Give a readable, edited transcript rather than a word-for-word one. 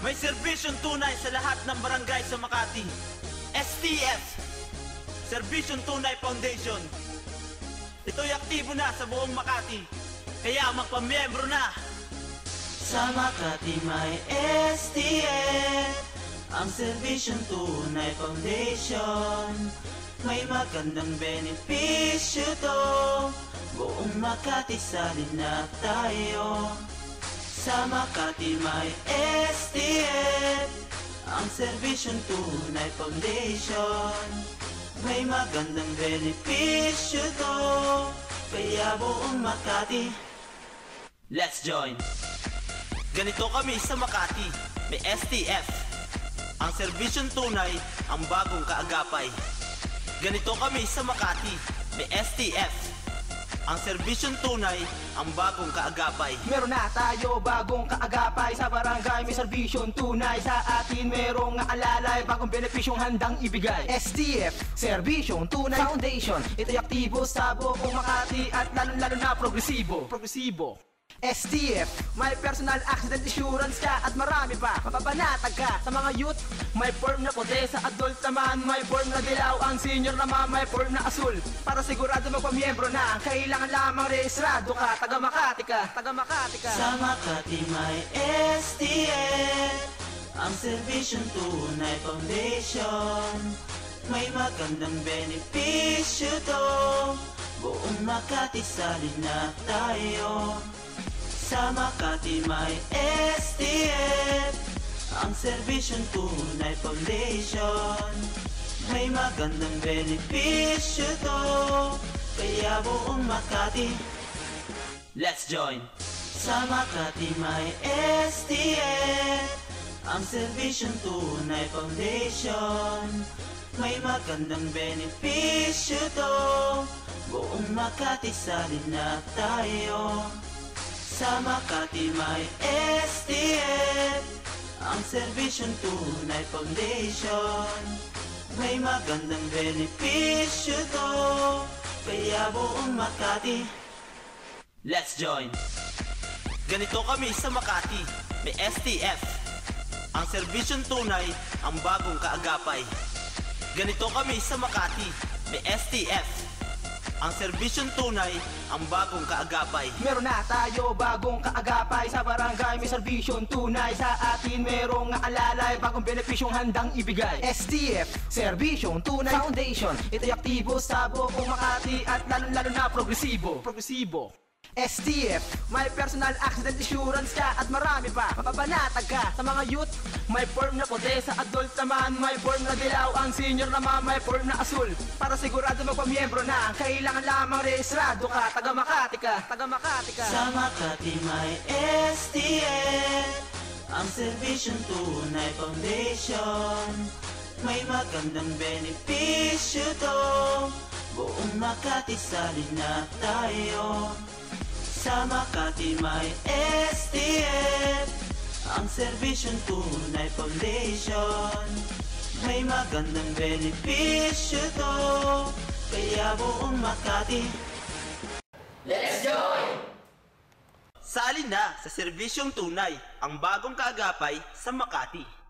May serbisyong tunay sa lahat ng barangay sa Makati. STF, Serbisyong Tunay Foundation. Ito'y aktibo na sa buong Makati, kaya magpamiyembro na. Sa Makati may STF, ang Serbisyong Tunay Foundation. May magandang benepisyo to, buong Makati salin na tayo. Sa Makati may STF, ang Serbisyong Tunay Foundation. May magandang benepisyo to, kaya buong Makati, let's join! Ganito kami sa Makati, may STF, ang Serbisyong Tunay, ang bagong kaagapay. Ganito kami sa Makati, may STF, ang Serbisyong Tunay, ang bagong kaagapay. Meron na tayo bagong kaagapay sa barangay, may serbisyong tunay. Sa atin merong alalay, bagong benepisyong handang ibigay. STF, Serbisyong Tunay Foundation. Ito'y aktibo sa buong Makati at lalo na progresibo. STF, may personal accident insurance ka at marami pa. Mapapanatag ka sa mga youth, may form na puti. Sa adult naman, may form na dilaw. Ang senior naman, may form na asul. Para sigurado magpamiyembro na, kailangan lamang rehistrado ka. Taga Makati ka. Sa Makati may STF, ang Serbisyong Tunay Foundation. May magandang benepisyo to, buong Makati salin na tayo. Sa Makati may STF, ang Serbisyong Tunay Foundation. May magandang benepisyo to, kaya buong Makati, Let's join! sa Makati may STF, ang Serbisyong Tunay Foundation. May magandang benepisyo to, buong Makati salin na tayo. Sa Makati may STF, ang Serbisyong Tunay Foundation. May magandang benepisyo to, kaya buong Makati, Let's join! Ganito kami sa Makati, may STF, ang Serbisyong Tunay, ang bagong kaagapay. Ganito kami sa Makati, may STF, ang Serbisyong Tunay, ang bagong kaagapay. Meron na tayo bagong kaagapay sa barangay, may serbisyong tunay. Sa atin merong alalay, bagong benepisyong handang ibigay. STF, Serbisyong Tunay Foundation. Ito'y aktibo sa buong Makati at lalo na progresibo. STF, may personal accident insurance ka at marami pa. Mapapanatag ka sa mga youth, may form na puti. Sa adult naman, may form na dilaw. Ang senior naman, may form na asul. Para sigurado magpamiyembro na, kailangan lamang rehistrado ka. Taga Makati ka. sa Makati may STF, ang Serbisyong Tunay Foundation. May magandang benepisyo to, buong Makati salin na tayo. Sa Makati may STF, ang Serbisyong Tunay Foundation. May magandang benepisyo to, kaya buong Makati, Let's join! Salin na sa Serbisyong Tunay, ang bagong kaagapay sa Makati.